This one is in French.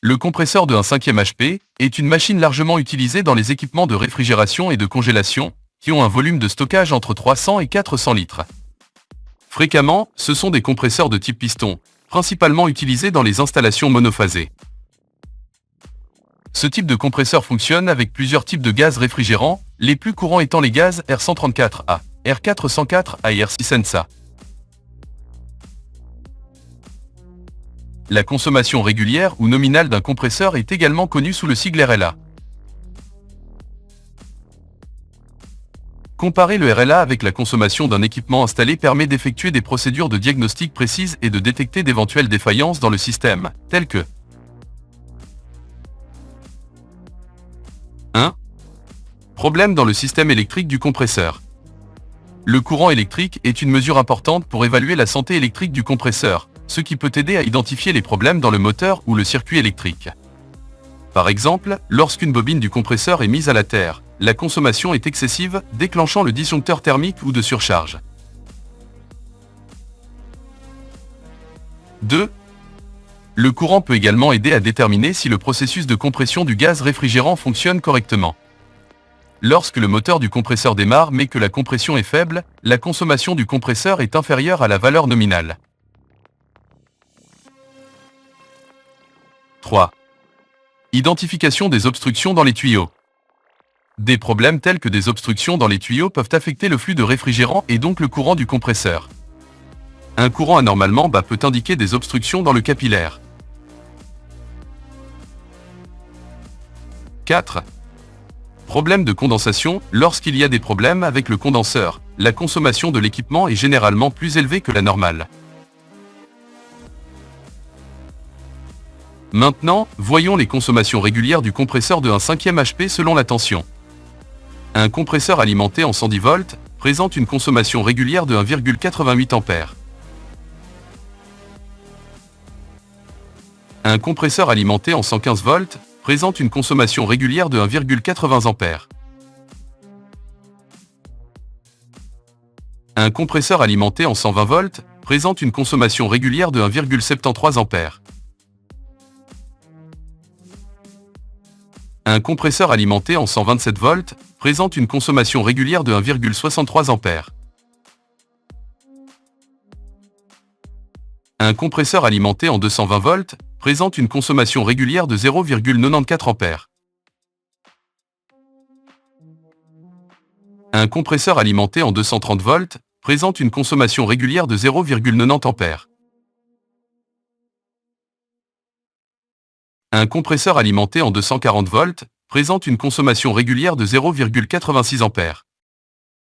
Le compresseur de 1/5 HP est une machine largement utilisée dans les équipements de réfrigération et de congélation, qui ont un volume de stockage entre 300 et 400 litres. Fréquemment, ce sont des compresseurs de type piston, principalement utilisés dans les installations monophasées. Ce type de compresseur fonctionne avec plusieurs types de gaz réfrigérants, les plus courants étant les gaz R134A, R404A et R6NSA. La consommation régulière ou nominale d'un compresseur est également connue sous le sigle RLA. Comparer le RLA avec la consommation d'un équipement installé permet d'effectuer des procédures de diagnostic précises et de détecter d'éventuelles défaillances dans le système, telles que 1. Problème dans le système électrique du compresseur. Le courant électrique est une mesure importante pour évaluer la santé électrique du compresseur, ce qui peut aider à identifier les problèmes dans le moteur ou le circuit électrique. Par exemple, lorsqu'une bobine du compresseur est mise à la terre, la consommation est excessive, déclenchant le disjoncteur thermique ou de surcharge. 2. Le courant peut également aider à déterminer si le processus de compression du gaz réfrigérant fonctionne correctement. Lorsque le moteur du compresseur démarre mais que la compression est faible, la consommation du compresseur est inférieure à la valeur nominale. 3. Identification des obstructions dans les tuyaux. Des problèmes tels que des obstructions dans les tuyaux peuvent affecter le flux de réfrigérant et donc le courant du compresseur. Un courant anormalement bas peut indiquer des obstructions dans le capillaire. 4. Problème de condensation. Lorsqu'il y a des problèmes avec le condenseur, la consommation de l'équipement est généralement plus élevée que la normale. Maintenant, voyons les consommations régulières du compresseur de 1/5 HP selon la tension. Un compresseur alimenté en 110 volts présente une consommation régulière de 1,88 A. Un compresseur alimenté en 115 volts présente une consommation régulière de 1,80 A. Un compresseur alimenté en 120 volts présente une consommation régulière de 1,73 A. Un compresseur alimenté en 127 volts présente une consommation régulière de 1,63 A. Un compresseur alimenté en 220 volts présente une consommation régulière de 0,94 A. Un compresseur alimenté en 230 volts présente une consommation régulière de 0,90 A. Un compresseur alimenté en 240 volts présente une consommation régulière de 0,86 A.